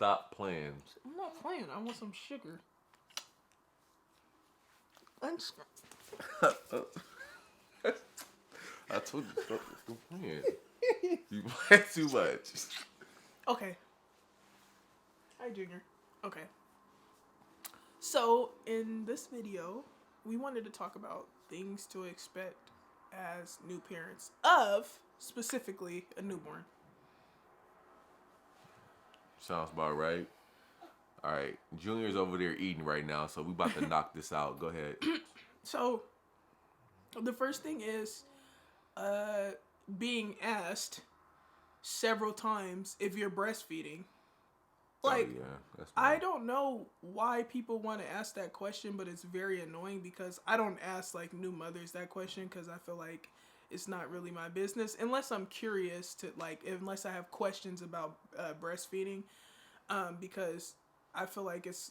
Stop playing. I'm not playing. I want some sugar. I told you stop playing. You play too much. Okay. Hi, Junior. Okay. So, in this video, we wanted to talk about things to expect as new parents of, specifically, a newborn. Sounds about right. All right, Junior's over there eating right now, so we about to knock this out. Go ahead. So, the first thing is being asked several times if you're breastfeeding. Oh Like, yeah, that's I right. don't know why people want to ask that question, but it's very annoying because I don't ask like new mothers that question because I feel like it's not really my business unless I'm curious to like unless I have questions about breastfeeding, because I feel like it's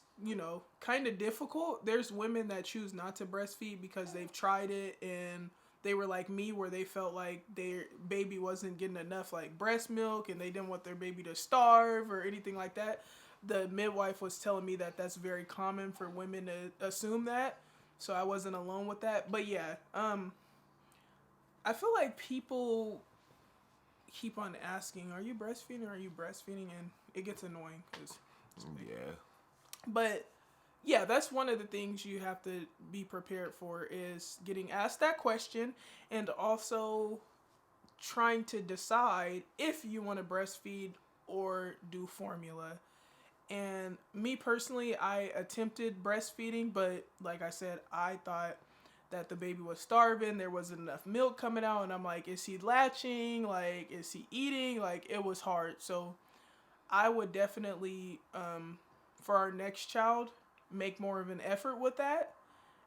kind of difficult. There's women that choose not to breastfeed because they've tried it and they were like me where they felt like their baby wasn't getting enough like breast milk and they didn't want their baby to starve or anything like that. The midwife was telling me that that's very common for women to assume that, so I wasn't alone with that. But yeah, I feel like people keep on asking, "Are you breastfeeding? Are you breastfeeding?" And it gets annoying because. Yeah. But yeah, that's one of the things you have to be prepared for is getting asked that question and also trying to decide if you want to breastfeed or do formula. And me personally, I attempted breastfeeding, but like I said, I thought that the baby was starving. There wasn't enough milk coming out, and I'm like, is he latching? Like, is he eating? Like, it was hard. So I would definitely, for our next child, make more of an effort with that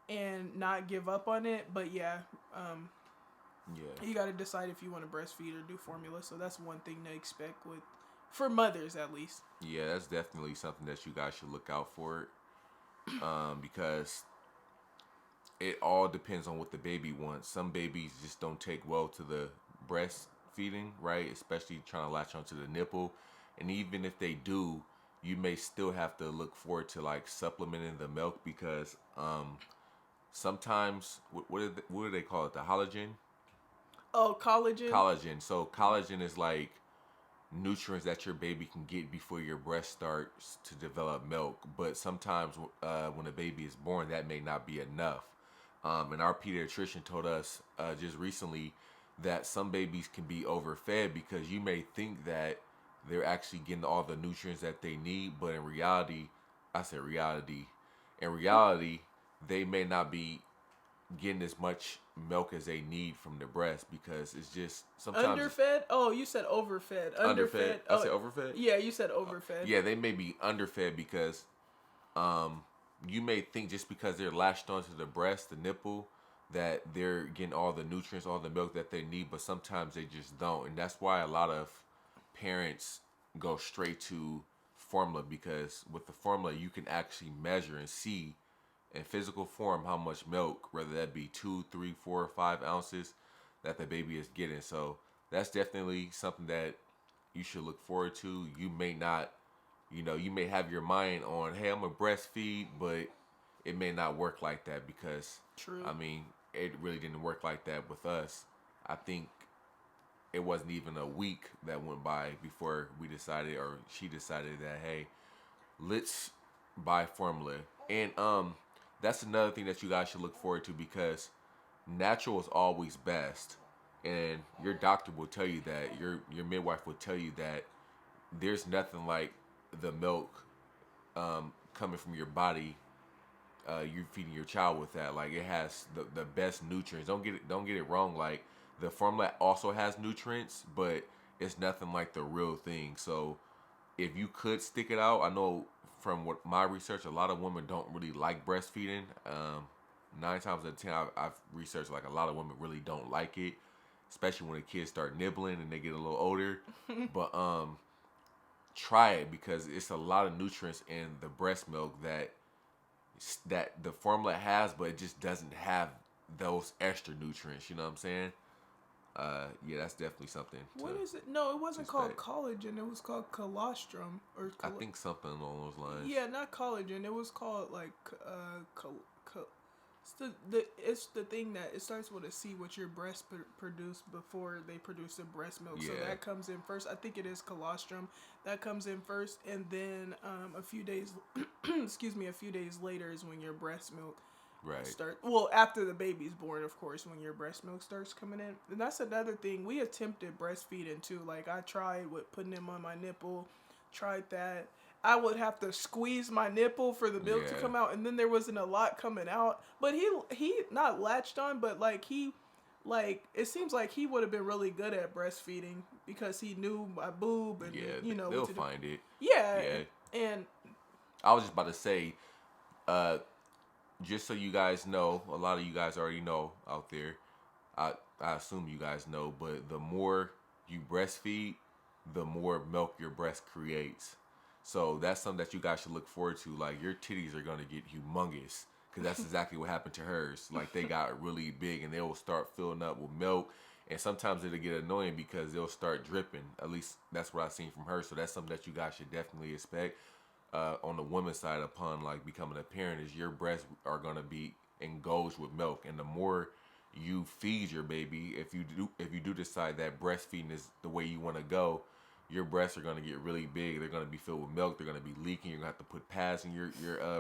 and not give up on it. But yeah, Yeah. you got to decide if you want to breastfeed or do formula. So that's one thing to expect with, for mothers at least. Yeah, that's definitely something that you guys should look out for. Because it all depends on what the baby wants. Some babies just don't take well to the breastfeeding, right? Especially trying to latch onto the nipple. And even if they do, you may still have to look forward to like supplementing the milk because sometimes what do they call it? The halogen? Oh, collagen. Collagen. So collagen is like nutrients that your baby can get before your breast starts to develop milk. But sometimes when a baby is born, that may not be enough. And our pediatrician told us just recently that some babies can be overfed because you may think that they're actually getting all the nutrients that they need, but in reality, I said reality, in reality, they may not be getting as much milk as they need from the breast because it's just sometimes Underfed? Oh, you said overfed. underfed. Underfed. I Oh, said overfed. yeah, you said overfed. Yeah, they may be underfed because um, you may think just because they're latched onto the breast, the nipple, that they're getting all the nutrients, all the milk that they need, but sometimes they just don't. And that's why a lot of parents go straight to formula because with the formula, you can actually measure and see in physical form how much milk, whether that be 2, 3, 4, 5 ounces, that the baby is getting. So that's definitely something that you should look forward to. You may not, you may have your mind on, hey, I'm a breastfeed, but it may not work like that because, True. I mean, it really didn't work like that with us. I think it wasn't even a week that went by before we decided, or she decided that, hey, let's buy formula. And that's another thing that you guys should look forward to because natural is always best. And your doctor will tell you that, your midwife will tell you that there's nothing like the milk coming from your body. You're feeding your child with that. Like it has the best nutrients. Don't get it wrong. Like the formula also has nutrients, but it's nothing like the real thing. So if you could stick it out, I know from what my research, a lot of women don't really like breastfeeding. 9 times out of 10, I've researched like a lot of women really don't like it, especially when the kids start nibbling and they get a little older. But try it because it's a lot of nutrients in the breast milk that the formula has, but it just doesn't have those extra nutrients. You know what I'm saying? Yeah, that's definitely something. What is it? No, it wasn't called respect. collagen. It was called colostrum or. I think something along those lines. Yeah, not collagen. It was called like it's the thing that it starts with a C, which your breast produce before they produce the breast milk. So Yeah. that comes in first. I think it is colostrum that comes in first, and then a few days, a few days later is when your breast milk Right. start. Well, after the baby's born, of course, when your breast milk starts coming in, and that's another thing. We attempted breastfeeding too. Like I tried with putting him on my nipple, tried that. I would have to squeeze my nipple for the milk to Yeah. come out, and then there wasn't a lot coming out. But he not latched on, but like it seems like he would have been really good at breastfeeding because he knew my boob and Yeah, they'll find it. Yeah, Yeah. and I was just about to say, uh, just so you guys know, a lot of you guys already know out there. I assume you guys know, but the more you breastfeed, the more milk your breast creates. So that's something that you guys should look forward to. Like your titties are gonna get humongous because that's exactly what happened to hers. Like they got really big and they will start filling up with milk. And sometimes it'll get annoying because they'll start dripping. At least that's what I've seen from her. So that's something that you guys should definitely expect. On the woman's side, upon like becoming a parent, is your breasts are gonna be engorged with milk, and the more you feed your baby, if you do decide that breastfeeding is the way you want to go, your breasts are gonna get really big. They're gonna be filled with milk. They're gonna be leaking. You're gonna have to put pads in your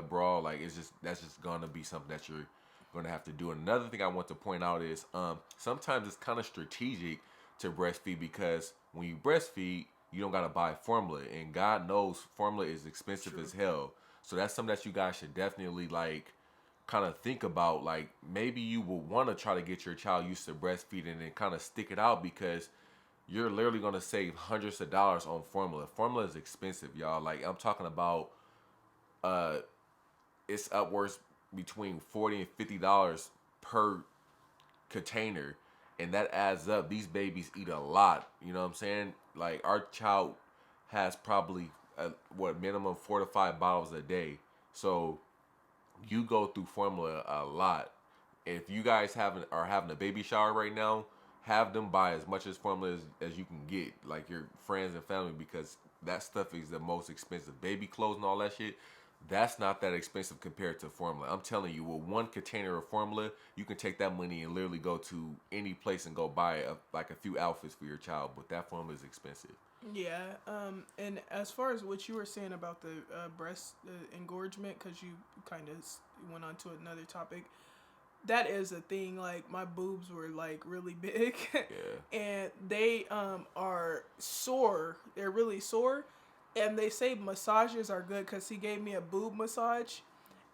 bra. Like that's just gonna be something that you're gonna have to do. And another thing I want to point out is sometimes it's kind of strategic to breastfeed because when you breastfeed, you don't gotta buy formula, and God knows formula is expensive True. as hell. So that's something that you guys should definitely like kind of think about. Like maybe you will want to try to get your child used to breastfeeding and kind of stick it out because you're literally gonna save hundreds of dollars on formula. Formula is expensive, y'all. Like I'm talking about, uh, it's upwards between $40 and $50 per container, and that adds up. These babies eat a lot. You know what I'm saying? Like our child has probably minimum 4 to 5 bottles a day. So you go through formula a lot. If you guys are having a baby shower right now, have them buy as much as formula as you can get, like your friends and family, because that stuff is the most expensive. Baby clothes and all that shit, that's not that expensive compared to formula. I'm telling you, with one container of formula, you can take that money and literally go to any place and go buy like a few outfits for your child. But that formula is expensive. yeah. And as far as what you were saying about the breast engorgement, because you kind of went on to another topic, that is a thing. Like my boobs were like really big, Yeah. and they are sore. They're really sore, and they say massages are good because he gave me a boob massage,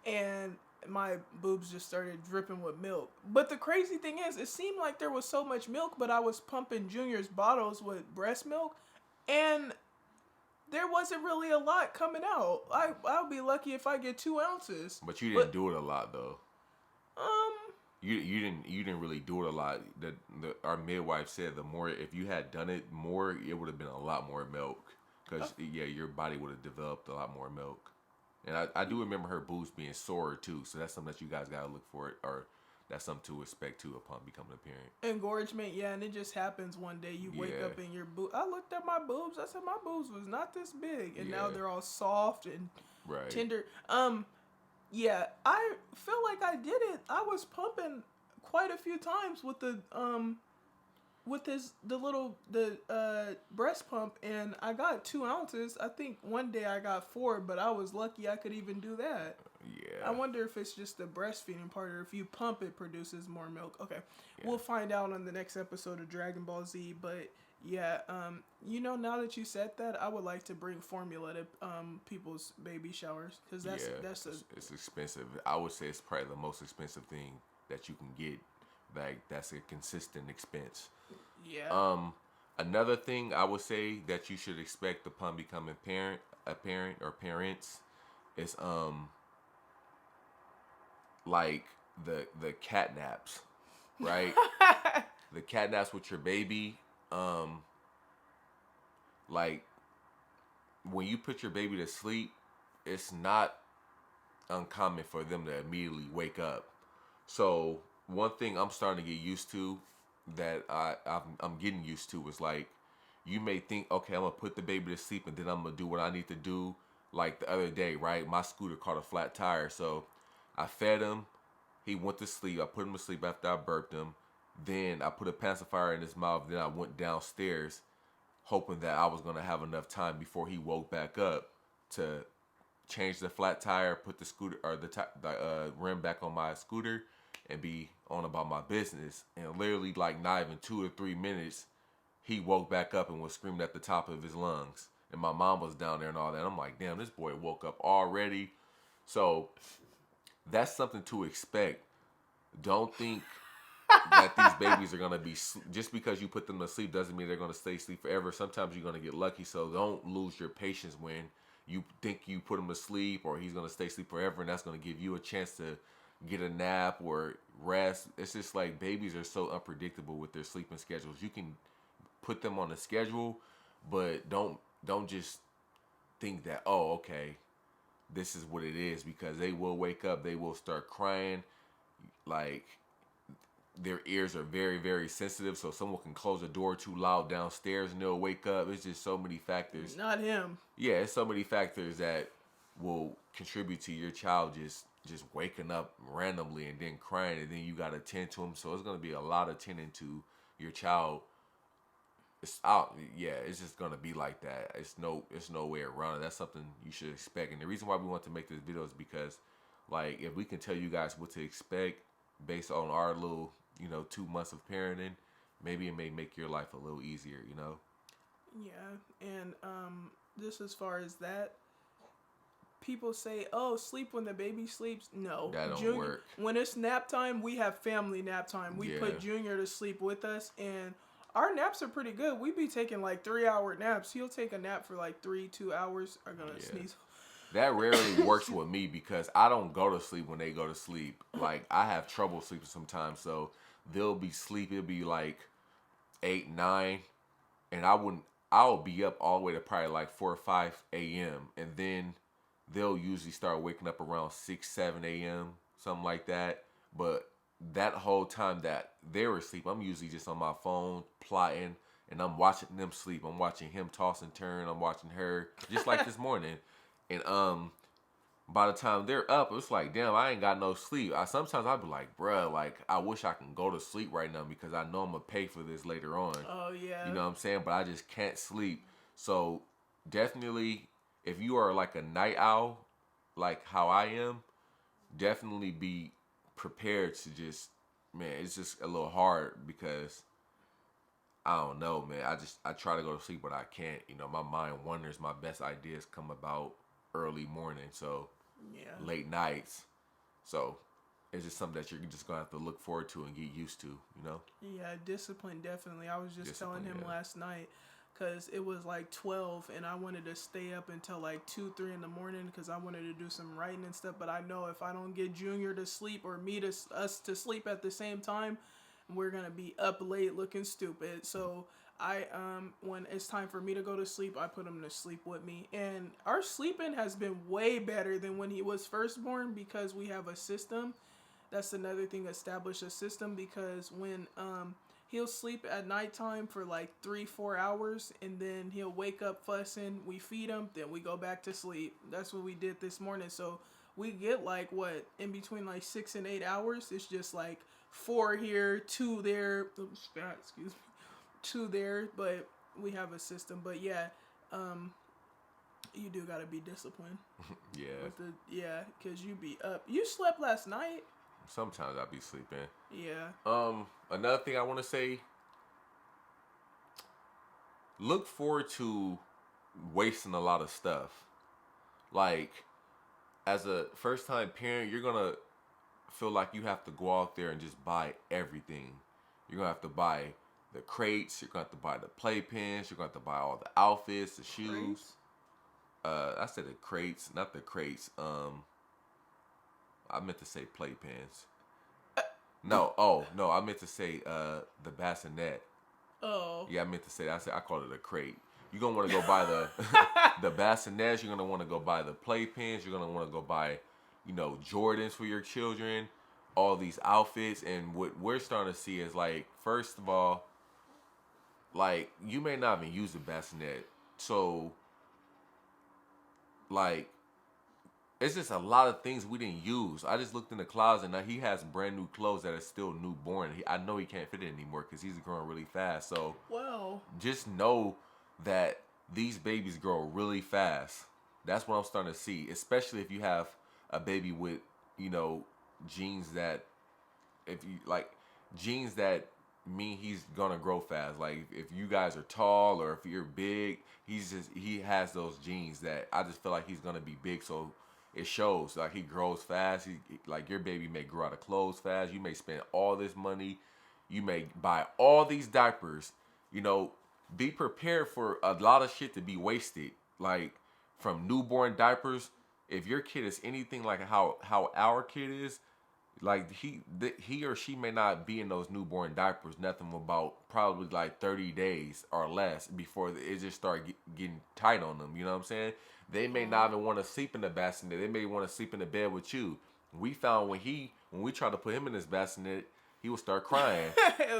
and my boobs just started dripping with milk. But the crazy thing is, it seemed like there was so much milk, but I was pumping Junior's bottles with breast milk, and there wasn't really a lot coming out. I'll be lucky if I get 2 ounces. But you didn't do it a lot though. Um, You didn't really do it a lot. Our midwife said the more, if you had done it more, it would have been a lot more milk. Because yeah, your body would have developed a lot more milk. And I do remember her boobs being sore too. So that's something that you guys gotta look for, or that's something to expect too upon becoming a parent. engorgement, yeah, and it just happens one day. You wake Yeah. up and your boob. I looked at my boobs. I said my boobs was not this big, and now Yeah. they're all soft and Right. tender. Yeah, I feel like I did it. I was pumping quite a few times with the breast pump, and I got 2 ounces. I think one day I got 4, but I was lucky I could even do that. Yeah. I wonder if it's just the breastfeeding part, or if you pump it produces more milk. Okay, we'll find out on the next episode of Dragon Ball Z. But yeah, now that you said that, I would like to bring formula to people's baby showers, because it's expensive. I would say it's probably the most expensive thing that you can get. Like that's a consistent expense. Yeah. Another thing I would say that you should expect upon becoming a parent or parents is like the cat naps, right? The cat naps with your baby. Like when you put your baby to sleep, it's not uncommon for them to immediately wake up. So one thing I'm starting to get used to that I'm getting used to is like, you may think, okay, I'm gonna put the baby to sleep and then I'm gonna do what I need to do. Like the other day, right? My scooter caught a flat tire, so I fed him. He went to sleep. I put him to sleep after I burped him. Then I put a pacifier in his mouth. Then I went downstairs, hoping that I was gonna have enough time before he woke back up to change the flat tire, put the scooter or the rim back on my scooter, and be on about my business. And literally, like not even 2 or 3 minutes, he woke back up and was screaming at the top of his lungs. And my mom was down there and all that. I'm like, damn, this boy woke up already. So that's something to expect. Don't think that these babies are gonna be just because you put them to sleep doesn't mean they're gonna stay asleep forever. Sometimes you're gonna get lucky. So don't lose your patience when you think you put him to sleep or he's gonna stay asleep forever, and that's gonna give you a chance to get a nap or rest. It's just like babies are so unpredictable with their sleeping schedules. You can put them on a schedule, but don't just think that, oh, okay, this is what it is, because they will wake up, they will start crying, like their ears are very, very sensitive, so someone can close the door too loud downstairs and they'll wake up. It's just so many factors. Not him. Yeah, it's so many factors that will contribute to your child just waking up randomly and then crying, and then you got to tend to them. So it's going to be a lot of tending to your child. It's out. Yeah, it's just going to be like that. It's no way around it. That's something you should expect. And the reason why we want to make this video is because, like, if we can tell you guys what to expect based on our little, 2 months of parenting, maybe it may make your life a little easier, Yeah, and just as far as that, people say, "Oh, sleep when the baby sleeps." No, that don't work. When it's nap time, we have family nap time. We put Junior to sleep with us, and our naps are pretty good. We be taking like 3-hour naps. He'll take a nap for like 2 hours. I'm gonna sneeze. That rarely works with me because I don't go to sleep when they go to sleep. Like, I have trouble sleeping sometimes, so they'll be asleep. It'll be like 8, 9, and I'll be up all the way to probably like 4 or 5 a.m. and then they'll usually start waking up around 6, 7 a.m., something like that. But that whole time that they're asleep, I'm usually just on my phone plotting, and I'm watching them sleep. I'm watching him toss and turn. I'm watching her, just like this morning. And by the time they're up, it's like, damn, I ain't got no sleep. Sometimes I'll be like, bruh, like, I wish I can go to sleep right now because I know I'm going to pay for this later on. Oh, yeah. You know what I'm saying? But I just can't sleep. So definitely, if you are like a night owl, like how I am, definitely be prepared to just, man, it's just a little hard because I don't know, man. I try to go to sleep, but I can't. My mind wanders. My best ideas come about early morning, so late nights. So it's just something that you're just gonna have to look forward to and get used to, Yeah, discipline, definitely. I was just telling him last night because it was like 12 and I wanted to stay up until like 2, 3 in the morning because I wanted to do some writing and stuff. But I know if I don't get Junior to sleep or us to sleep at the same time, we're gonna be up late looking stupid. So I when it's time for me to go to sleep, I put him to sleep with me, and our sleeping has been way better than when he was first born because we have a system. That's another thing, establish a system, because when he'll sleep at nighttime for like 3-4 hours and then he'll wake up fussing, we feed him, then we go back to sleep. That's what we did this morning. So we get like what, in between like 6 and 8 hours. It's just like 4 here, 2 there. Oops, God, excuse me. 2 there, but we have a system. But yeah, you do gotta be disciplined. Because you be up. You slept last night. Sometimes I be sleeping. Yeah. Another thing I want to say: look forward to wasting a lot of stuff. Like, as a first-time parent, you're gonna feel like you have to go out there and just buy everything. You're gonna have to buy the crates, you're going to have to buy the playpens, you're going to have to buy all the outfits, the shoes. I said the crates, not the crates. I meant to say playpens. No, I meant to say the bassinet. Oh. Yeah, I meant to say that. I called it a crate. You're going to want to go buy the bassinets, you're going to want to go buy the playpens, you're going to want to go buy, Jordans for your children. all these outfits, and what we're starting to see is like, first of all, like you may not even use a bassinet, so like it's just a lot of things we didn't use. I just looked in the closet, and now he has brand new clothes that are still newborn. I know he can't fit it anymore because he's growing really fast. So Wow. just know that these babies grow really fast. That's what I'm starting to see, especially if you have a baby with, you know, genes that, if you like, genes that mean he's gonna grow fast. Like if you guys are tall or if you're big, he has those genes that I just feel like he's gonna be big. So it shows like he grows fast. Like your baby may grow out of clothes fast. You may spend all this money. You may buy all these diapers. You know, be prepared for a lot of shit to be wasted. Like from newborn diapers. If your kid is anything like how our kid is, like he or she may not be in those newborn diapers nothing about probably like 30 days or less before it just start getting tight on them. You know what I'm saying? They may not even want to sleep in the bassinet. They may want to sleep in the bed with you. We found when we tried to put him in this bassinet, he would start crying.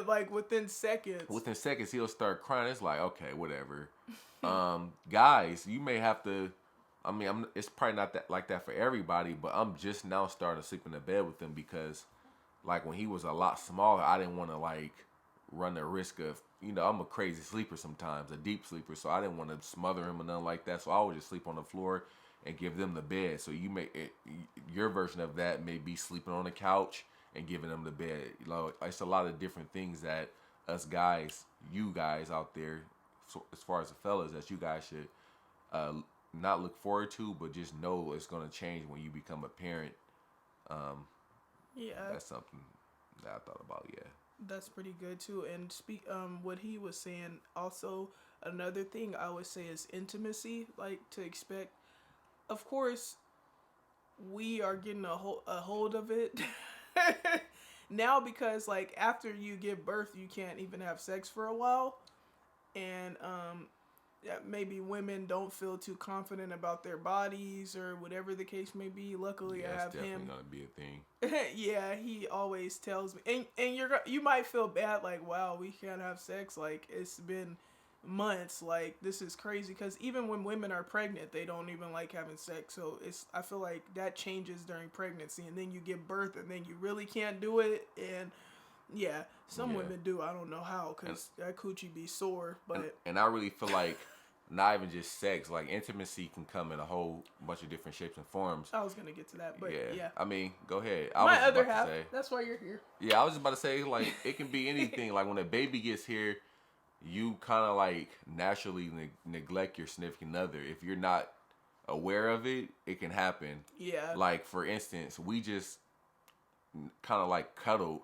Like within seconds. Within seconds, he'll start crying. It's like, okay, whatever. Guys, you may have to. I mean, it's probably not that like that for everybody, but I'm just now starting to sleep in the bed with him because, like, when he was a lot smaller, I didn't want to like run the risk of, you know, I'm a crazy sleeper sometimes, a deep sleeper, so I didn't want to smother him or nothing like that. So I would just sleep on the floor and give them the bed. So your version of that may be sleeping on the couch and giving them the bed. You know, it's a lot of different things that us guys, you guys out there, so as far as the fellas, that you guys should not look forward to, but just know it's gonna change when you become a parent. Yeah. That's something that I thought about. Yeah. That's pretty good too. And what he was saying also, another thing I would say is intimacy, like to expect. Of course, we are getting a hold of it now because like after you give birth, you can't even have sex for a while, and maybe women don't feel too confident about their bodies or whatever the case may be. Luckily, I have definitely him. gonna be a thing. Yeah, he always tells me, and you might feel bad, like, wow, we can't have sex, like it's been months, like this is crazy, because even when women are pregnant, they don't even like having sex. So I feel like that changes during pregnancy, and then you give birth, and then you really can't do it, and yeah, some women do. I don't know how, because that coochie be sore, but and I really feel like. Not even just sex, like intimacy can come in a whole bunch of different shapes and forms. I was gonna get to that, but yeah. I mean, go ahead. My other half. That's why you're here. Yeah, I was just about to say, like, it can be anything. Like when a baby gets here, you kind of like naturally neglect your significant other. If you're not aware of it, it can happen. Yeah. Like for instance, we just kind of like cuddled,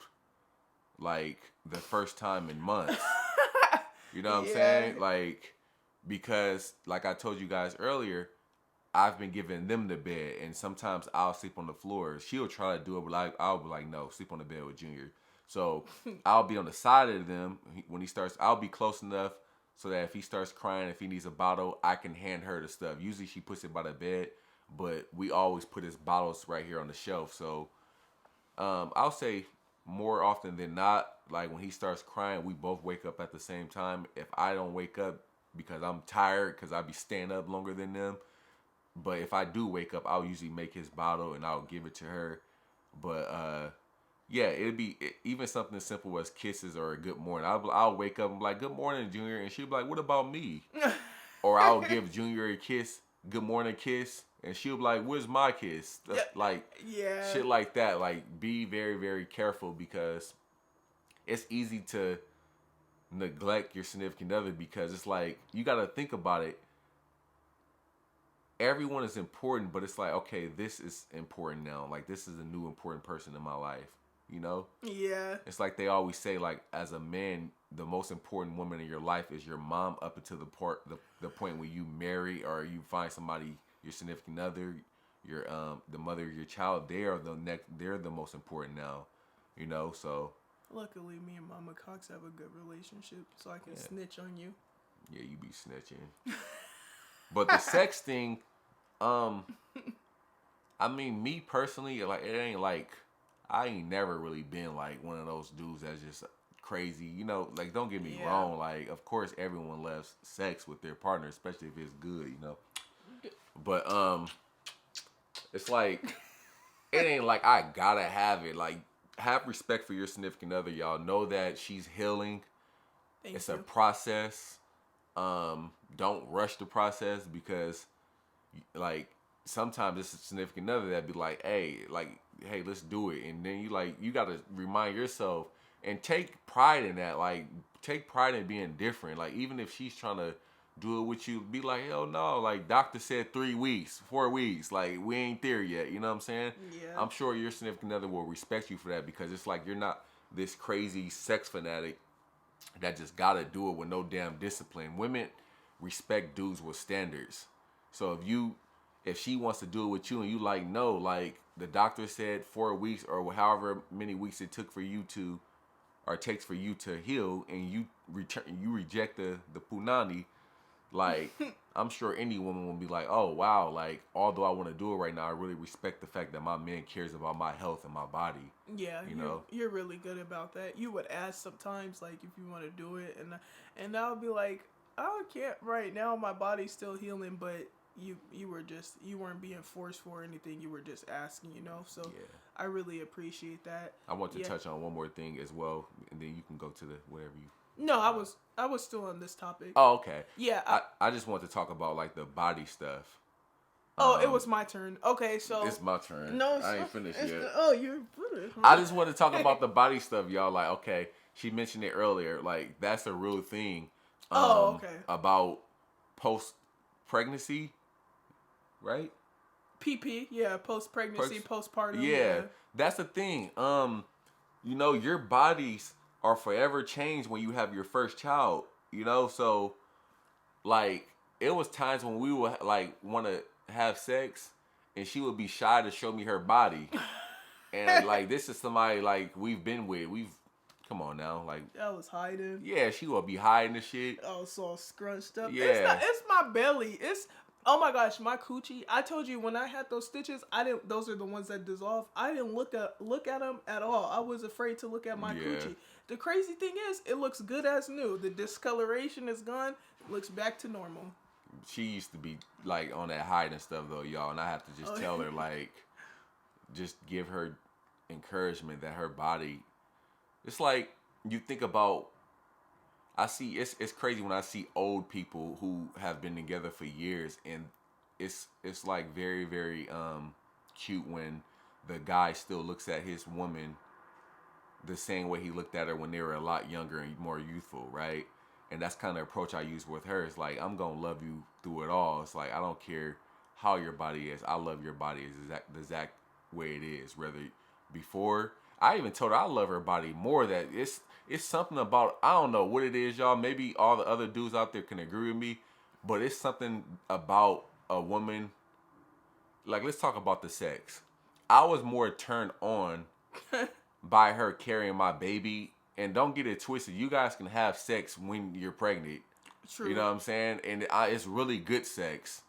like the first time in months. You know what I'm saying? Like. Because, like I told you guys earlier, I've been giving them the bed, and sometimes I'll sleep on the floor. She'll try to do it, but I'll be like, no, sleep on the bed with Junior. So I'll be on the side of them when he starts. I'll be close enough so that if he starts crying, if he needs a bottle, I can hand her the stuff. Usually she puts it by the bed, but we always put his bottles right here on the shelf. So I'll say more often than not, like when he starts crying, we both wake up at the same time. If I don't wake up, because I'm tired, because I be staying up longer than them. But if I do wake up, I'll usually make his bottle and I'll give it to her. But yeah, it'd be even something as simple as kisses or a good morning. I'll wake up and be like, good morning, Junior. And she'll be like, what about me? Or I'll give Junior a kiss, good morning kiss. And she'll be like, where's my kiss? Like, shit like that. Like, be very, very careful because it's easy to neglect your significant other because it's like you got to think about it. Everyone is important, but it's like, okay, this is important now. Like this is a new important person in my life, you know? Yeah. It's like they always say, like as a man, the most important woman in your life is your mom up until the point where you marry or you find somebody, your significant other, your the mother of your child. They're the most important now, you know? So luckily, me and Mama Cox have a good relationship, so I can snitch on you. Yeah, you be snitching. But the sex thing, I mean, me personally, like it ain't like I ain't never really been like one of those dudes that's just crazy. You know, like don't get me Yeah. wrong. Like of course everyone loves sex with their partner, especially if it's good. You know, but it's like it ain't like I gotta have it. Like have respect for your significant other, y'all. Know that she's healing. Thank It's you. a process. Don't rush the process because like sometimes it's a significant other that be like, hey, let's do it, and then you gotta remind yourself and take pride in that. Like take pride in being different. Like even if she's trying to do it with you, be like, hell no. Like doctor said 3 weeks, 4 weeks. Like we ain't there yet. You know what I'm saying? Yeah. I'm sure your significant other will respect you for that because it's like you're not this crazy sex fanatic that just gotta do it with no damn discipline. Women respect dudes with standards. So if she wants to do it with you and you like no, like the doctor said 4 weeks or however many weeks it took for you to or takes for you to heal and you reject the punani, like I'm sure any woman will be like, oh wow, like although I want to do it right now, I really respect the fact that my man cares about my health and my body. Yeah, you know, you're really good about that. You would ask sometimes, like if you want to do it, and I would be like, I can't right now. My body's still healing, but you weren't being forced for anything. You were just asking, So yeah. I really appreciate that. I want to touch on one more thing as well, and then you can go to the whatever you. No, I was still on this topic. Oh, okay. Yeah. I just want to talk about like the body stuff. Oh, it was my turn. Okay, so it's my turn. No, I ain't finished yet. You're finished. I just want to talk about the body stuff, y'all. Like, okay, she mentioned it earlier. Like, that's a real thing. Okay. About post pregnancy, right? PP, yeah, post pregnancy, postpartum. Yeah, that's the thing. Your bodies are forever changed when you have your first child. So like it was times when we would like want to have sex, and she would be shy to show me her body, and like this is somebody like we've been with. Come on now, like I was hiding. Yeah, she would be hiding the shit. I was all scrunched up. Yeah, it's my belly. Oh my gosh, my coochie. I told you when I had those stitches, those are the ones that dissolve. I didn't look at them at all. I was afraid to look at my coochie. The crazy thing is, it looks good as new. The discoloration is gone. It looks back to normal. She used to be like on that hiding stuff though, y'all, and I have to just tell her like, just give her encouragement that her body. It's like you think about. I see it's crazy when I see old people who have been together for years, and it's like very very cute when the guy still looks at his woman the same way he looked at her when they were a lot younger and more youthful, right? And that's kind of the approach I use with her. It's like I'm gonna love you through it all. It's like I don't care how your body is. I love your body the exact way it is. Whether before I even told her I love her body more. That it's something about, I don't know what it is, y'all. Maybe all the other dudes out there can agree with me, but it's something about a woman. Like, let's talk about the sex. I was more turned on by her carrying my baby. And don't get it twisted. You guys can have sex when you're pregnant. True. You know what I'm saying? And it's really good sex.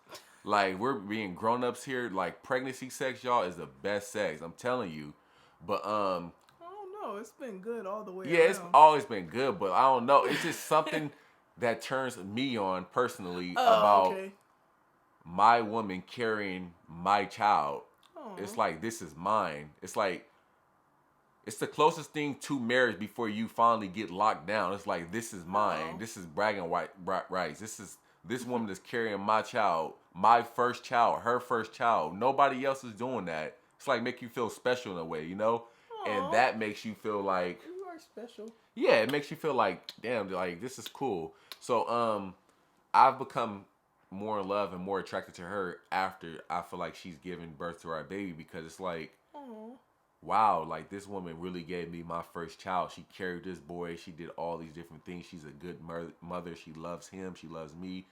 Like, we're being grown-ups here. Like, pregnancy sex, y'all, is the best sex. I'm telling you. But, I don't know. It's been good all the way yeah, around. It's always been good, but I don't know. It's just something that turns me on personally about my woman carrying my child. Aww. It's like, this is mine. It's like, it's the closest thing to marriage before you finally get locked down. It's like, this is mine. This is bragging rights. This woman is carrying my child, my first child, her first child. Nobody else is doing that. It's like make you feel special in a way, Aww. And that makes you feel like you are special. Yeah, it makes you feel like, damn, like this is cool. So I've become more in love and more attracted to her after I feel like she's giving birth to our baby, because it's like, wow, like this woman really gave me my first child. She carried this boy. She did all these different things. She's a good mother. She loves him. She loves me.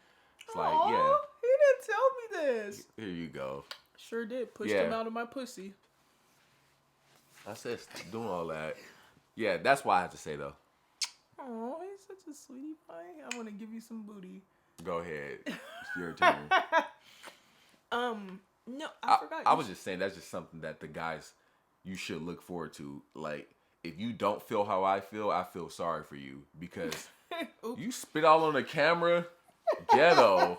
It's like, yeah. He didn't tell me this. Here you go. Sure did. Pushed him out of my pussy. I said stop doing all that. Yeah, that's why I have to say though. Oh, he's such a sweetie pie. I want to give you some booty. Go ahead. It's your turn. No, I forgot. I was just saying that's just something that the guys you should look forward to. Like, if you don't feel how I feel sorry for you because you spit all on the camera, ghetto.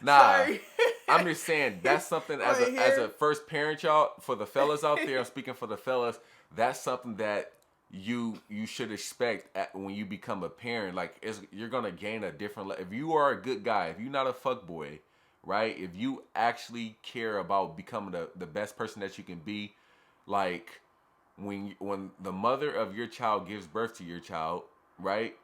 Nah, Sorry. I'm just saying that's something as a first parent, y'all. For the fellas out there, I'm speaking for the fellas. That's something that you should expect when you become a parent. Like, you're gonna gain a different. If you are a good guy, if you're not a fuck boy, right? If you actually care about becoming the best person that you can be, like when the mother of your child gives birth to your child, right?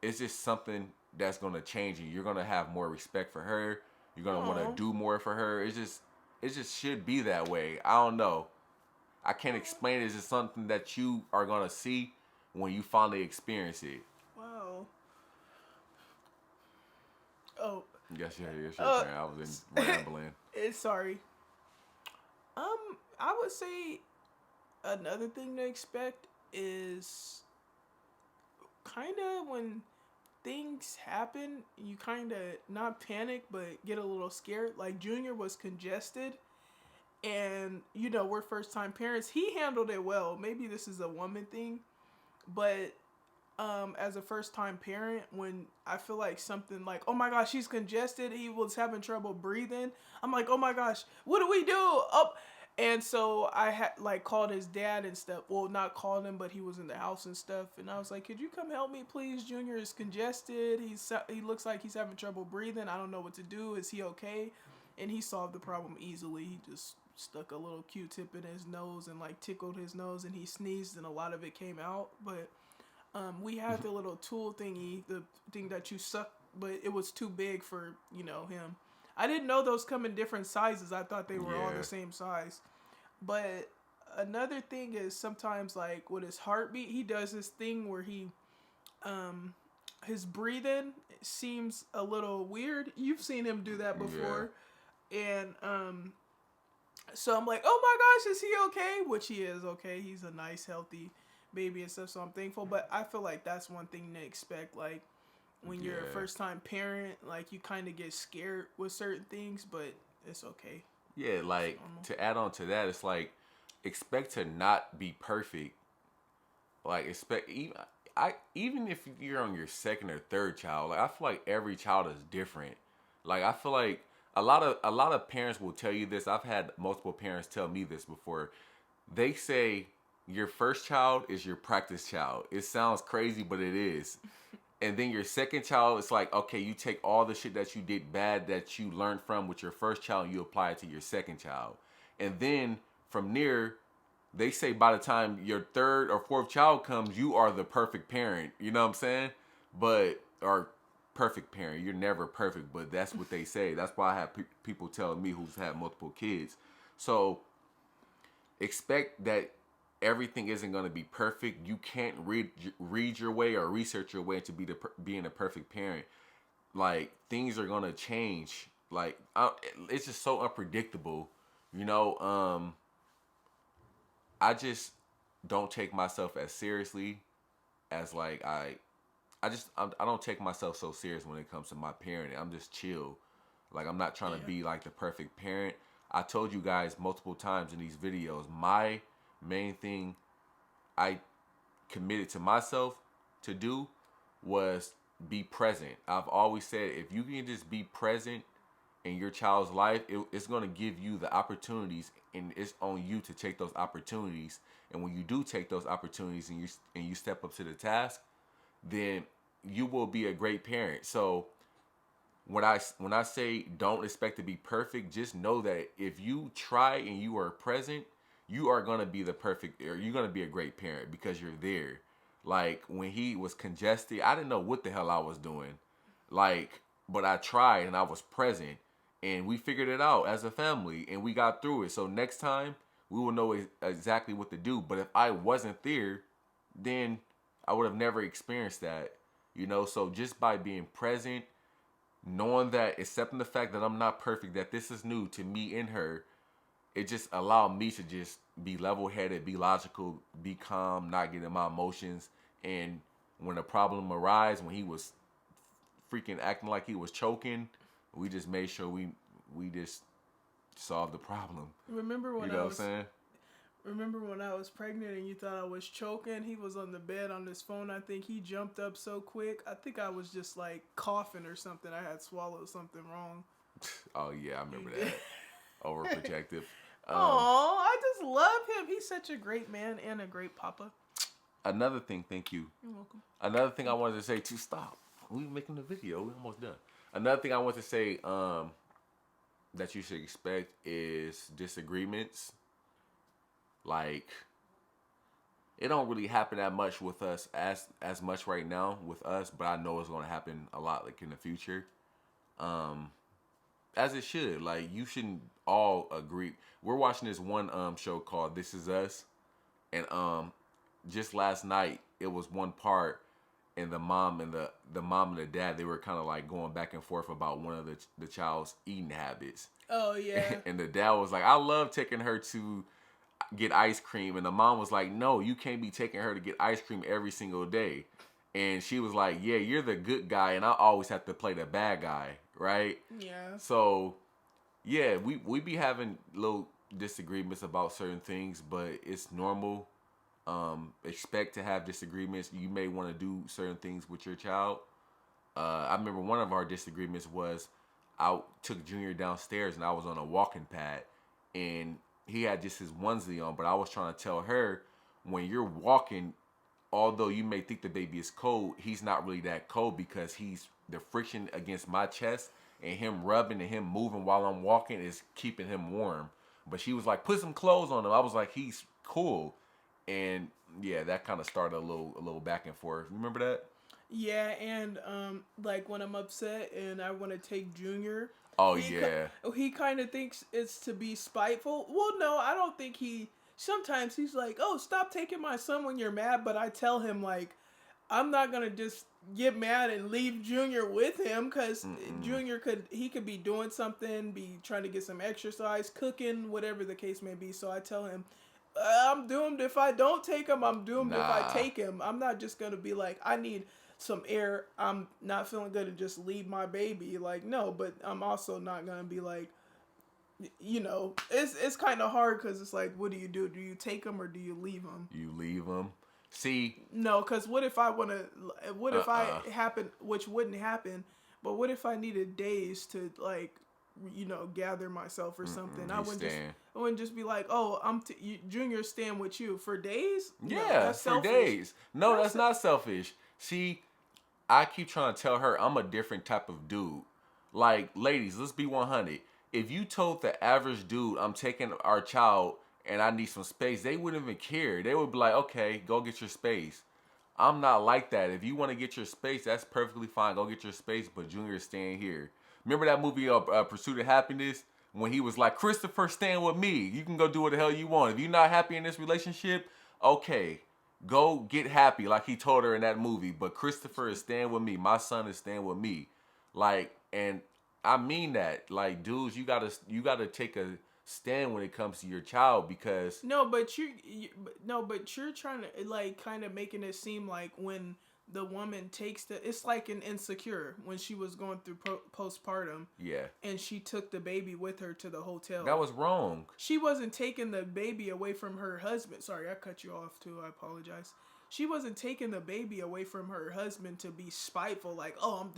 It's just something that's gonna change you. You're gonna have more respect for her. You're gonna want to do more for her. It just should be that way. I don't know. I can't explain it. It's just something that you are gonna see when you finally experience it. Wow. Oh. Yes, yeah, yes, your turn. I was rambling. Sorry. I would say another thing to expect is kind of when things happen, you kind of not panic, but get a little scared. Like Junior was congested, and we're first time parents. He handled it well. Maybe this is a woman thing, but as a first time parent, when I feel like something like, oh my gosh, he's congested, he was having trouble breathing, I'm like, oh my gosh, what do we do? Oh, and so I had like called his dad and stuff. Well, not called him, but he was in the house and stuff. And I was like, could you come help me, please? Junior is congested. He looks like he's having trouble breathing. I don't know what to do. Is he okay? And he solved the problem easily. He just stuck a little Q-tip in his nose and like tickled his nose, and he sneezed, and a lot of it came out. But we had the little tool thingy, the thing that you suck, but it was too big for him. I didn't know those come in different sizes. I thought they were all the same size. But another thing is sometimes like with his heartbeat, he does this thing where his breathing seems a little weird. You've seen him do that before. Yeah. And so I'm like, oh my gosh, is he okay? Which he is okay. He's a nice, healthy baby and stuff, so I'm thankful. But I feel like that's one thing to expect, like when you're a first time parent, like you kind of get scared with certain things, but it's okay. Yeah, like to add on to that, it's like expect to not be perfect. Like even if you're on your second or third child, like I feel like every child is different. Like I feel like a lot of parents will tell you this. I've had multiple parents tell me this before. They say your first child is your practice child. It sounds crazy, but it is. And then your second child, it's like, okay, you take all the shit that you did bad that you learned from with your first child and you apply it to your second child. And then from there, they say by the time your third or fourth child comes, you are the perfect parent. You know what I'm saying? Or perfect parent. You're never perfect, but that's what they say. That's why I have people telling me who's had multiple kids. So expect that everything isn't going to be perfect. You can't read your way or research your way into being a perfect parent. Like things are going to change. Like it's just so unpredictable. I just don't take myself as seriously as like I don't take myself so serious when it comes to my parenting. I'm just chill. Like I'm not trying to be like the perfect parent. I told you guys multiple times in these videos, my main thing I committed to myself to do was be present. I've always said if you can just be present in your child's life, it's going to give you the opportunities, and it's on you to take those opportunities. And when you do take those opportunities and you step up to the task, then you will be a great parent. So when I say don't expect to be perfect, just know that if you try and you are present, you are going to be the perfect, or you're going to be a great parent because you're there. Like when he was congested, I didn't know what the hell I was doing. Like, but I tried and I was present and we figured it out as a family and we got through it. So next time we will know exactly what to do. But if I wasn't there, then I would have never experienced that, So just by being present, knowing that, accepting the fact that I'm not perfect, that this is new to me and her, it just allowed me to just be level-headed, be logical, be calm, not get in my emotions. And when a problem arises, when he was freaking acting like he was choking, we just made sure we just solve the problem. Remember when You know what I'm saying? Remember when I was pregnant and you thought I was choking? He was on the bed on his phone. I think he jumped up so quick. I think I was just like coughing or something. I had swallowed something wrong. Oh yeah, I remember that. Overprotective. Oh, I just love him. He's such a great man and a great papa. Another thing, thank you. You're welcome. Another thing I wanted to say too. Stop. We making the video. We almost done. Another thing I want to say that you should expect is disagreements. Like, it don't really happen that much with us as much right now with us, but I know it's gonna happen a lot like in the future. As it should. Like, you shouldn't all agree. We're watching this one show called This Is Us, and just last night it was one part, and the mom and the dad, they were kind of like going back and forth about one of the child's eating habits. Oh yeah. And the dad was like, I love taking her to get ice cream, and the mom was like, no, you can't be taking her to get ice cream every single day. And she was like, yeah, you're the good guy and I always have to play the bad guy, right? Yeah. So yeah, we be having little disagreements about certain things, but it's normal. Expect to have disagreements. You may want to do certain things with your child. I remember one of our disagreements was I took Junior downstairs and I was on a walking pad, and he had just his onesie on, but I was trying to tell her, when you're walking, although you may think the baby is cold, he's not really that cold, because he's the friction against my chest and him rubbing and him moving while I'm walking is keeping him warm. But she was like, put some clothes on him. I was like, he's cool. And yeah, that kind of started a little back and forth. Remember that? Yeah, and like when I'm upset and I want to take Junior. Oh yeah. He kind of thinks it's to be spiteful. Well, no, I don't think he. Sometimes he's like, "Oh, stop taking my son when you're mad," but I tell him like, I'm not gonna just get mad and leave Junior with him, because Junior could be doing something, be trying to get some exercise, cooking, whatever the case may be. So I tell him, I'm doomed if I don't take him. I'm doomed if I take him. I'm not just gonna be like, I need some air. I'm not feeling good and just leave my baby. Like, no, but I'm also not gonna be like, it's kind of hard, because it's like, what do? Do you take him or do you leave him? You leave him. See? No, because what if I happen, which wouldn't happen, but what if I needed days to, like, gather myself or something? I wouldn't just be like, oh, Junior staying with you for days? Yeah, no, that's for selfish. days. No, that's not selfish. See, I keep trying to tell her I'm a different type of dude. Like, ladies, let's be 100. If you told the average dude I'm taking our child and I need some space, they wouldn't even care. They would be like, okay, go get your space. I'm not like that. If you want to get your space, that's perfectly fine. Go get your space, but Junior is staying here. Remember that movie, Pursuit of Happiness? When he was like, Christopher, staying with me. You can go do what the hell you want. If you're not happy in this relationship, okay, go get happy, like he told her in that movie. But Christopher is staying with me. My son is staying with me. Like, and I mean that. Like, dudes, you gotta take a stand when it comes to your child, because but you're trying to, like, kind of making it seem like when the woman takes it's like an Insecure, when she was going through postpartum. Yeah. And she took the baby with her to the hotel. That was wrong. She wasn't taking the baby away from her husband. Sorry, I cut you off too. I apologize. She wasn't taking the baby away from her husband to be spiteful, like, oh,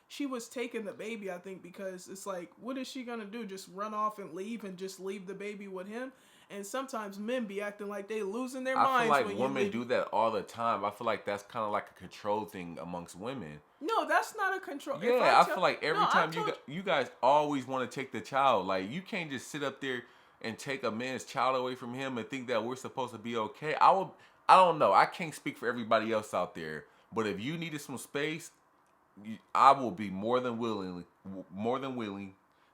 she was taking the baby, I think, because it's like, what is she gonna do? Just run off and just leave the baby with him? And sometimes men be acting like they losing their minds. I feel like women do that all the time. I feel like that's kind of like a control thing amongst women. No, that's not a control. Yeah, I feel like every time you guys always want to take the child. Like, you can't just sit up there and take a man's child away from him and think that we're supposed to be okay. I don't know. I can't speak for everybody else out there. But if you needed some space, I will be more than willing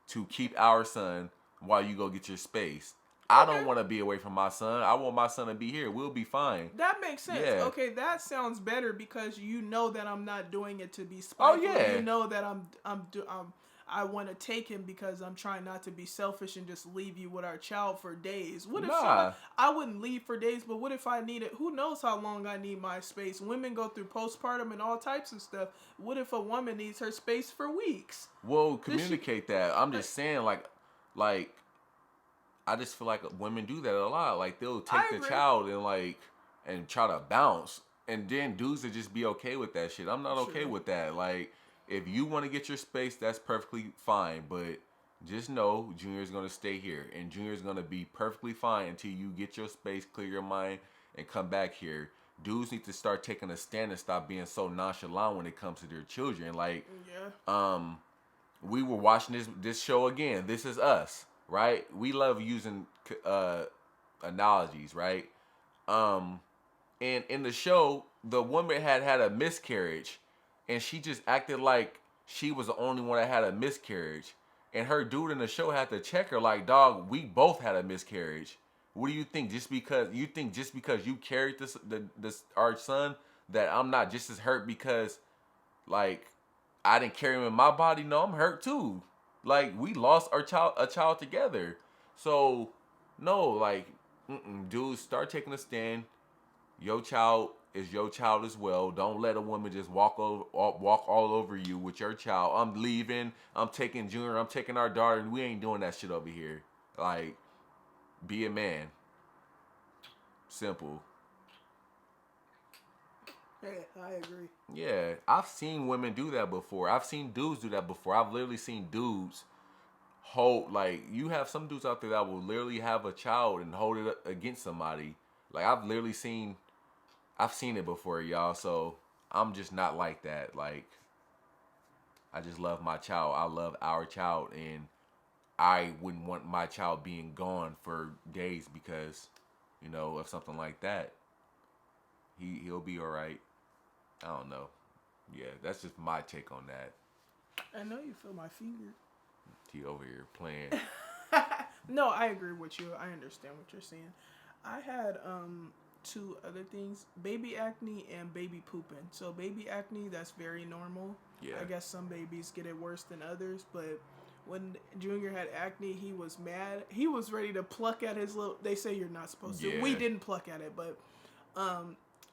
to keep our son while you go get your space. I don't want to be away from my son. I want my son to be here. We'll be fine. That makes sense. Yeah. Okay, that sounds better, because you know that I'm not doing it to be spiteful. Oh yeah. You know that I want to take him because I'm trying not to be selfish and just leave you with our child for days. What if I wouldn't leave for days, but what if I need it? Who knows how long I need my space? Women go through postpartum and all types of stuff. What if a woman needs her space for weeks? Well, communicate that. I'm just saying, like, I just feel like women do that a lot. Like, they'll I take the agree. child and like and try to bounce, and then dudes will just be okay with that shit. I'm not okay True. with that. Like, if you want to get your space, that's perfectly fine. But just know Junior's gonna stay here, and Junior's gonna be perfectly fine until you get your space, clear your mind, and come back here. Dudes need to start taking a stand and stop being so nonchalant when it comes to their children. Like, Yeah. we were watching this show again. This Is Us, right? We love using analogies, right? And in the show, the woman had a miscarriage, and she just acted like she was the only one that had a miscarriage. And her dude in the show had to check her, like, dog, we both had a miscarriage. What do you think? Just because you carried this our son, that I'm not just as hurt because, like, I didn't carry him in my body? No, I'm hurt too. Like, we lost a child together. So no, like, dudes, start taking a stand. Your child is your child as well. Don't let a woman just walk all over you with your child. I'm leaving. I'm taking Junior. I'm taking our daughter, and we ain't doing that shit over here. Like, be a man. Simple. Hey, I agree. Yeah, I've seen women do that before. I've seen dudes do that before. I've literally seen dudes hold, like, you have some dudes out there that will literally have a child and hold it against somebody. Like, I've seen it before, y'all. So I'm just not like that. Like, I just love my child. I love our child, and I wouldn't want my child being gone for days because, of something like that. He'll be all right. I don't know. Yeah, that's just my take on that. I know you feel my finger. He over here playing. No, I agree with you. I understand what you're saying. I had two other things: baby acne and baby pooping. So baby acne, that's very normal. Yeah. I guess some babies get it worse than others, but when Junior had acne, he was mad. He was ready to pluck at his little. They say you're not supposed to. Yeah. We didn't pluck at it, but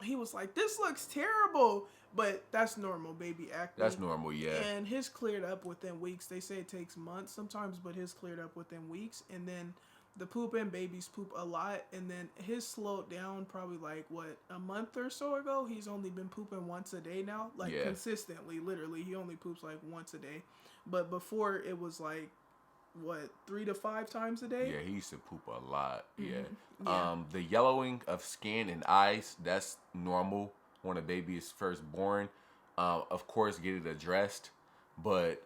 he was like, "This looks terrible." But that's normal, baby acne. That's normal, yeah. And his cleared up within weeks. They say it takes months sometimes, but his cleared up within weeks. And then the pooping, babies poop a lot. And then his slowed down probably like, a month or so ago. He's only been pooping once a day now. Like, Yeah. consistently, literally. He only poops like once a day. But before, it was like, 3 to 5 times a day? Yeah, he used to poop a lot. Yeah. Yeah. The yellowing of skin and eyes, that's normal when a baby is first born. Of course, get it addressed, but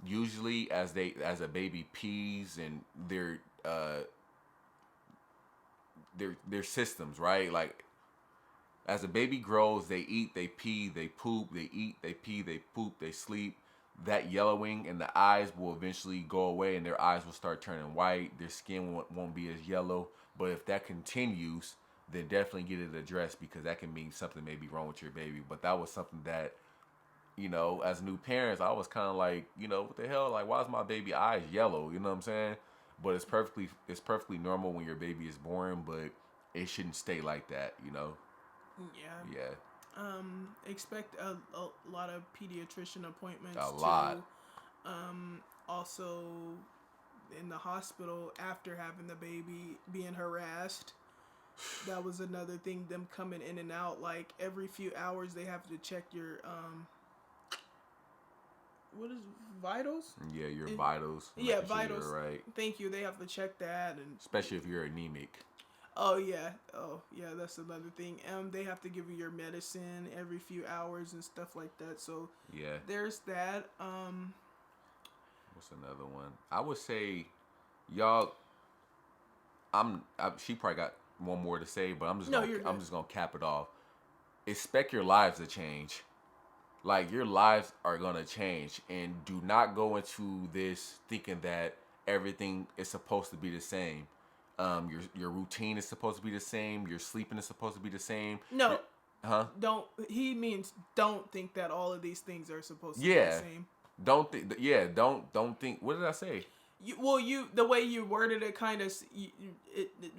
usually as a baby pees and their systems, right? Like, as a baby grows, they eat, they pee, they poop, they eat, they pee, they poop, they sleep. That yellowing in the eyes will eventually go away, and their eyes will start turning white. Their skin won't be as yellow. But if that continues, then definitely get it addressed, because that can mean something may be wrong with your baby. But that was something that, as new parents, I was kind of like, what the hell? Like, why is my baby eyes yellow? You know what I'm saying? But it's perfectly normal when your baby is born, but it shouldn't stay like that, Yeah. Yeah. Expect a lot of pediatrician appointments. A lot. Also, in the hospital after having the baby, being harassed. That was another thing. Them coming in and out, like every few hours, they have to check your what is vitals? Yeah, your vitals. Yeah, making sure vitals. you're right. Thank you. They have to check that, and Especially if you're anemic. oh yeah, that's another thing. They have to give you your medicine every few hours and stuff like that. So Yeah. there's that. What's another one? I would say, y'all. She probably got one more to say, but I'm just gonna cap it off. Expect your lives to change. Like, your lives are gonna change, and do not go into this thinking that everything is supposed to be the same. Your routine is supposed to be the same. Your sleeping is supposed to be the same. No. Huh? Don't think that all of these things are supposed to be Yeah. the same. Don't think. Yeah. Don't think. What did I say? The way you worded it, kind of,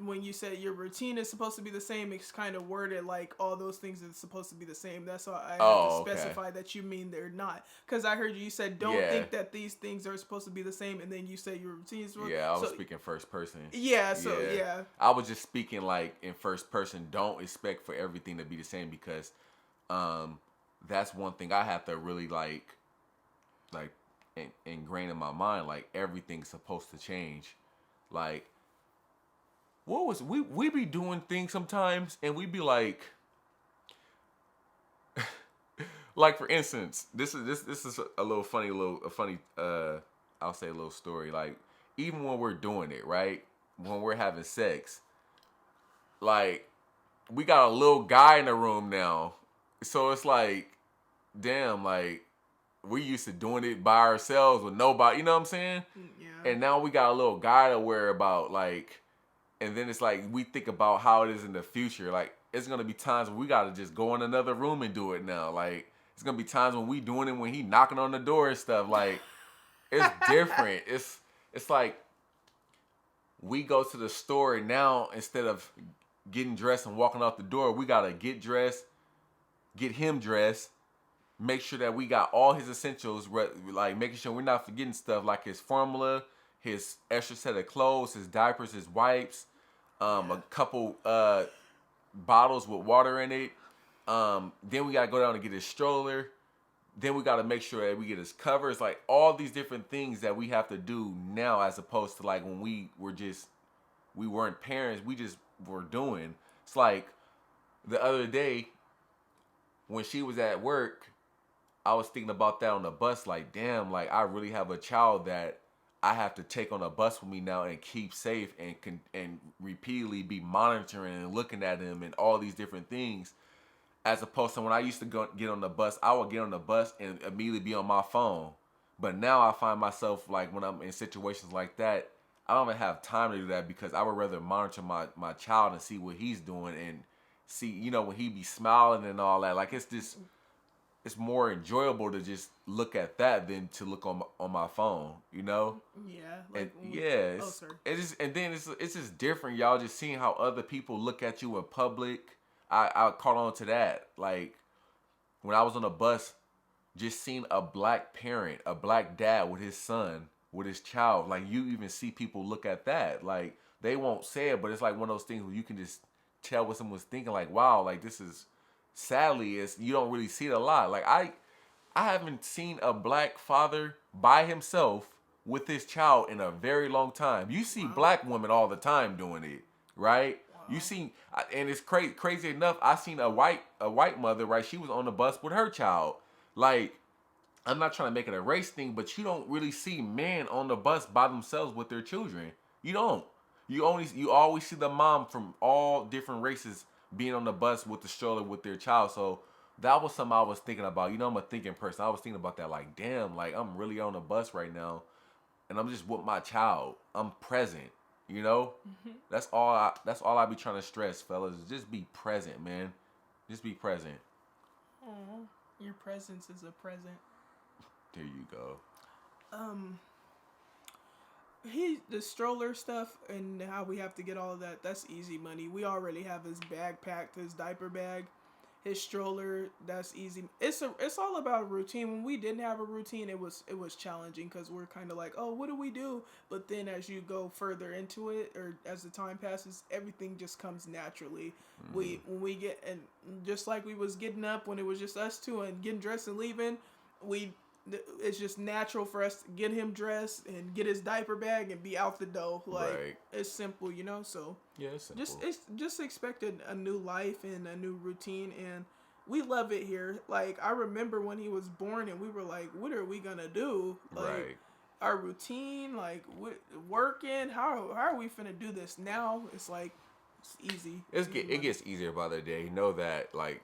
when you said your routine is supposed to be the same, it's kind of worded like all those things are supposed to be the same. That's why I had to Oh, okay. specify that you mean they're not. Because I heard you said don't Yeah. think that these things are supposed to be the same, and then you said your routine is. Yeah, I was so, speaking first person. Yeah. So yeah. I was just speaking like in first person. Don't expect for everything to be the same because, that's one thing I have to really like ingrain in my mind. Like everything's supposed to change. Like what was we be doing things sometimes and we be like. Like for instance, this is a little funny, I'll say a little story. Like even when we're doing it, right? When we're having sex, like we got a little guy in the room now. So it's like, damn, like we used to doing it by ourselves with nobody, you know what I'm saying? Yeah. And now we got a little guy to worry about, like, and then it's like we think about how it is in the future. Like it's gonna be times when we gotta just go in another room and do it now. Like it's gonna be times when we doing it when he knocking on the door and stuff. Like it's different. It's like we go to the store now instead of getting dressed and walking out the door. We gotta get dressed, get him dressed, make sure that we got all his essentials. Like making sure we're not forgetting stuff like his formula, his extra set of clothes, his diapers, his wipes, a couple bottles with water in it. Then we gotta go down and get his stroller. Then we gotta make sure that we get his covers. Like all these different things that we have to do now, as opposed to like when we weren't parents. We just were doing. It's like the other day when she was at work, I was thinking about that on the bus. Like, damn, like I really have a child that I have to take on a bus with me now and keep safe and repeatedly be monitoring and looking at him and all these different things. As opposed to when I used to get on the bus, I would get on the bus and immediately be on my phone. But now I find myself like when I'm in situations like that, I don't even have time to do that because I would rather monitor my child and see what he's doing and see, when he be smiling and all that. Like it's more enjoyable to just look at that than to look on my phone, Yeah. Like it's just different, y'all. Just seeing how other people look at you in public. I caught on to that. Like when I was on a bus, just seeing a black parent, a black dad with his son, with his child. Like you even see people look at that. Like they won't say it, but it's like one of those things where you can just tell what someone's thinking. Like wow, like this is. Sadly, you don't really see it a lot. Like I haven't seen a black father by himself with his child in a very long time. You see black women all the time doing it, right? Wow. You see, and it's crazy enough. I seen a white mother, right? She was on the bus with her child. Like I'm not trying to make it a race thing, but you don't really see men on the bus by themselves with their children. You don't. You always see the mom from all different races being on the bus with the stroller with their child. So that was something I was thinking about. I'm a thinking person. I was thinking about that like, damn, like I'm really on the bus right now and I'm just with my child. I'm present, Mm-hmm. That's all I be trying to stress, fellas. Just be present, man. Just be present. Aww. Your presence is a present. There you go. The stroller stuff and how we have to get all of that's easy money. We already have his bag packed, his diaper bag, his stroller, that's easy. It's all about routine. When we didn't have a routine, it was challenging because we're kind of like, oh, what do we do? But then as you go further into it, or as the time passes, everything just comes naturally. When we get, and just like we was getting up when it was just us two and getting dressed and leaving, it's just natural for us to get him dressed and get his diaper bag and be out the door. Like right. It's simple, So yeah, it's simple. Just expected a new life and a new routine, and we love it here. Like I remember when he was born, and we were like, "What are we gonna do?" Like right. Our routine, like working. How are we finna do this now? It's like it's easy. It gets easier by the day. Know that, like,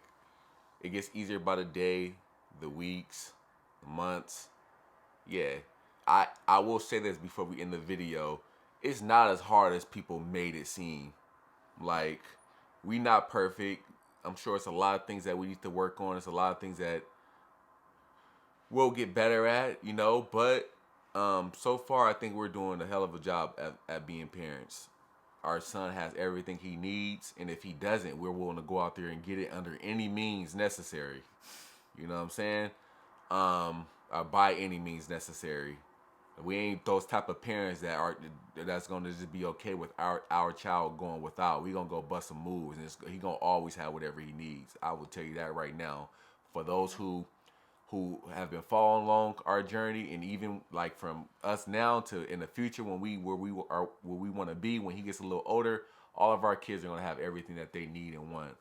it gets easier by the day, the weeks. Months. Yeah, I will say this before we end the video. It's not as hard as people made it seem. Like, we not perfect. I'm sure it's a lot of things that we need to work on. It's a lot of things that we'll get better at, but So far, I think we're doing a hell of a job at being parents. Our son has everything he needs, and if he doesn't, we're willing to go out there and get it under any means necessary. You know what I'm saying? By any means necessary. We ain't those type of parents that's gonna just be okay with our child going without. We gonna go bust some moves, and he gonna always have whatever he needs. I will tell you that right now. For those who have been following along our journey, and even like from us now to in the future when we are where we want to be when he gets a little older, all of our kids are gonna have everything that they need and want.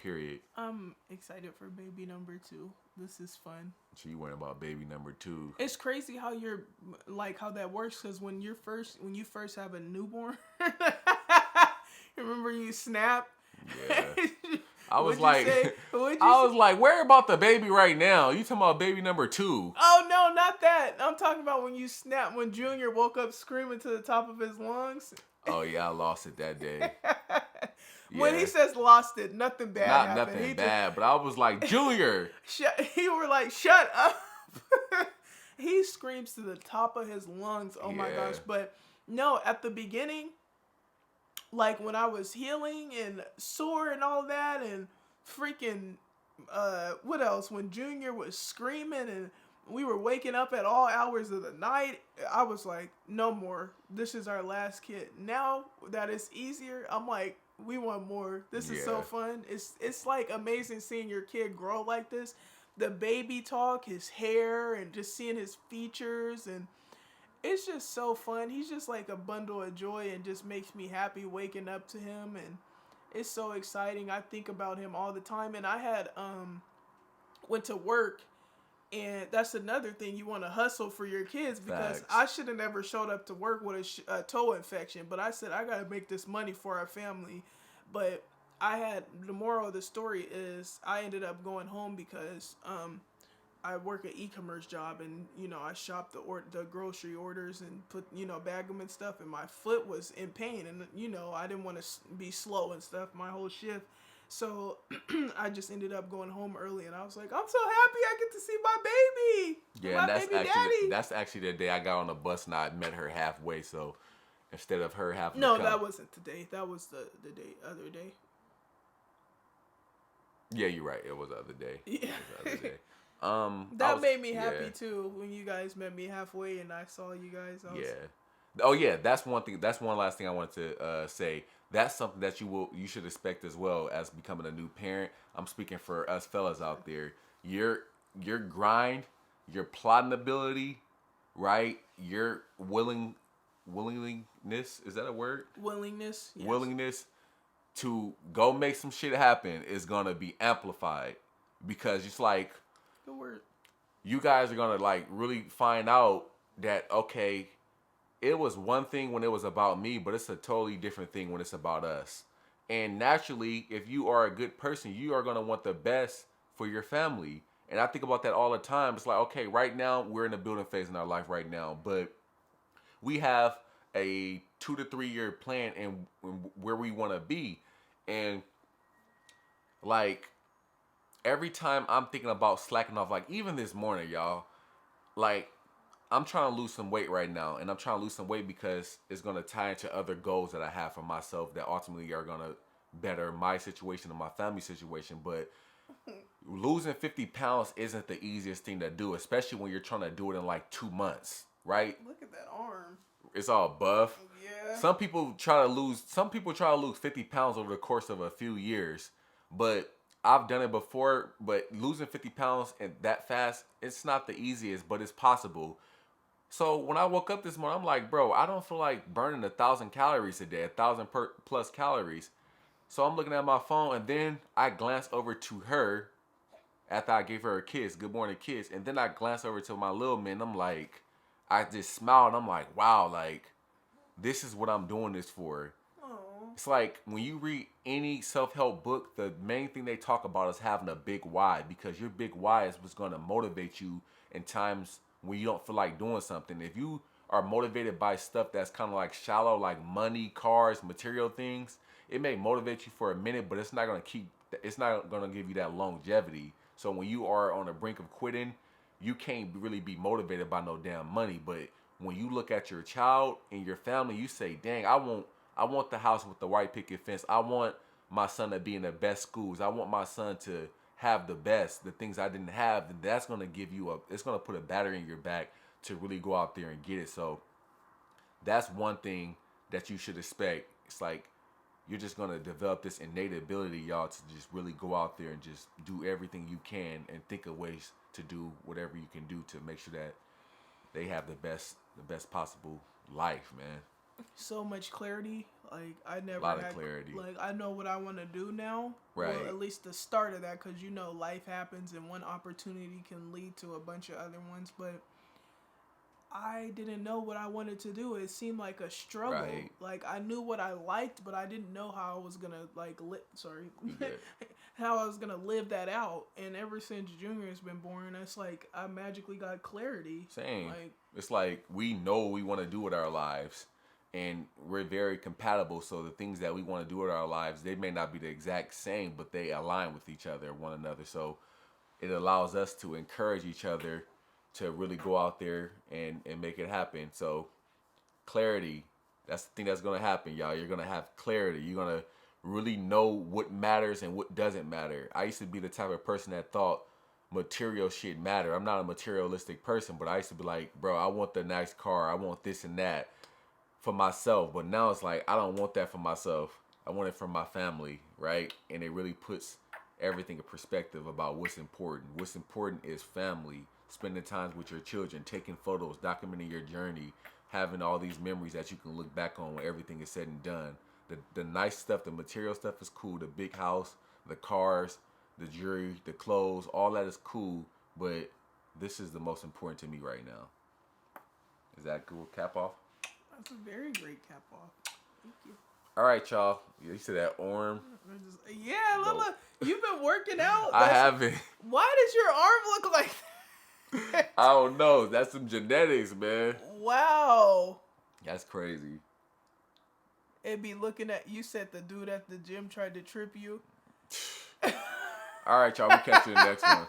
Period. I'm excited for baby number 2. This is fun. So you worrying about baby number 2? It's crazy how you're like how that works because when you first have a newborn, remember you snap. Yeah. I was What'd you like, say? I was like, worry about the baby right now. You talking about baby number 2? Oh no, not that. I'm talking about when you snap. When Junior woke up screaming to the top of his lungs. Oh yeah, I lost it that day. When Yeah. he says lost it, nothing bad Not happened. nothing He bad, but I was like, Junior. He were like, shut up. He screams to the top of his lungs. Oh my Yeah. gosh. But no, at the beginning, like when I was healing and sore and all that and freaking what else? When Junior was screaming and we were waking up at all hours of the night, I was like, no more. This is our last kid. Now that it's easier, I'm like, we want more. This is so Yeah. fun. It's like amazing seeing your kid grow like this. The baby talk, his hair, and just seeing his features, and it's just so fun. He's just like a bundle of joy and just makes me happy waking up to him, and it's so exciting. I think about him all the time, and I had went to work, and that's another thing, you want to hustle for your kids because Facts. I should have never showed up to work with a toe infection, but I said I got to make this money for our family. But the moral of the story is I ended up going home because I work an e-commerce job, and I shop the grocery orders and put bag them and stuff, and my foot was in pain, and I didn't want to be slow and stuff my whole shift. So I just ended up going home early, and I was like, I'm so happy I get to see my baby. Yeah, my and that's baby actually daddy. that's actually the day I got on the bus and I met her halfway. So instead of her having No, to that come, wasn't today. That was the other day. yeah, you're right. It was the other day. Yeah. It was the other day. That made me happy too when you guys met me halfway and I saw you guys. Yeah. Oh yeah, that's one thing. That's one last thing I wanted to say. That's something that you should expect as well as becoming a new parent. I'm speaking for us fellas out there. Your grind, your plotting ability, right? Your willingness, is that a word? Willingness. Yes. Willingness to go make some shit happen is gonna be amplified because it's like Good word. you guys are gonna like really find out that okay, it was one thing when it was about me, but it's a totally different thing when it's about us. And naturally, if you are a good person, you are gonna want the best for your family. And I think about that all the time. It's like, okay, right now we're in a building phase in our life right now, but we have a 2 to 3 year plan and where we want to be. And like every time I'm thinking about slacking off, like even this morning, y'all, like I'm trying to lose some weight right now, and I'm trying to lose some weight because it's gonna tie into other goals that I have for myself that ultimately are gonna better my situation and my family situation. But losing 50 pounds isn't the easiest thing to do, especially when you're trying to do it in like 2 months, right? Look at that arm. It's all buff. Yeah. Some people try to lose 50 pounds over the course of a few years, but I've done it before. But losing 50 pounds and that fast, it's not the easiest, but it's possible. So when I woke up this morning, I'm like, bro, I don't feel like burning 1,000 calories a day, 1,000 plus calories. So I'm looking at my phone, and then I glance over to her after I gave her a kiss, good morning kiss, and then I glance over to my little man. I'm like, I just smiled. I'm like, wow, like this is what I'm doing this for. Oh. It's like when you read any self-help book, the main thing they talk about is having a big why, because your big why is what's going to motivate you in times when you don't feel like doing something. If you are motivated by stuff that's kind of like shallow, like money, cars, material things, it may motivate you for a minute, but it's not going to give you that longevity. So when you are on the brink of quitting, you can't really be motivated by no damn money. But when you look at your child and your family, you say, dang, I want the house with the white picket fence. I want my son to be in the best schools. I want my son to have the best, the things I didn't have. And that's going to give you it's going to put a battery in your back to really go out there and get it. So that's one thing that you should expect. It's like, you're just going to develop this innate ability, y'all, to just really go out there and just do everything you can and think of ways to do whatever you can do to make sure that they have the best possible life, man. So much clarity. Like, I never A lot had of clarity. Like, I know what I want to do now. Right. Well, at least the start of that, because, you know, life happens and one opportunity can lead to a bunch of other ones. But I didn't know what I wanted to do. It seemed like a struggle. Right. Like, I knew what I liked, but I didn't know how I was going to, like, You good. how I was going to live that out. And ever since Junior has been born, it's like I magically got clarity. Same. Like, It's like we know what we want to do with our lives, and we're very compatible. So the things that we want to do with our lives, they may not be the exact same, but they align with each other, one another. So it allows us to encourage each other to really go out there and make it happen. So clarity, that's the thing that's going to happen, y'all. You're going to have clarity. You're going to really know what matters and what doesn't matter. I used to be the type of person that thought material shit matter. I'm not a materialistic person, but I used to be like, bro, I want the nice car. I want this and that for myself. But now it's like, I don't want that for myself. I want it for my family, right? And it really puts everything in perspective about what's important. What's important is family, spending time with your children, taking photos, documenting your journey, having all these memories that you can look back on when everything is said and done. The nice stuff, the material stuff is cool. The big house, the cars, the jewelry, the clothes, all that is cool. But this is the most important to me right now. Is that cool? Cap off? that's a very great cap off. Thank you. All right, y'all. You see that arm? Yeah, Lila, you've been working out. I haven't. Why does your arm look like that? I don't know. That's some genetics, man. Wow. That's crazy. It'd be looking at, you said the dude at the gym tried to trip you. All right, y'all. We'll catch you in the next one.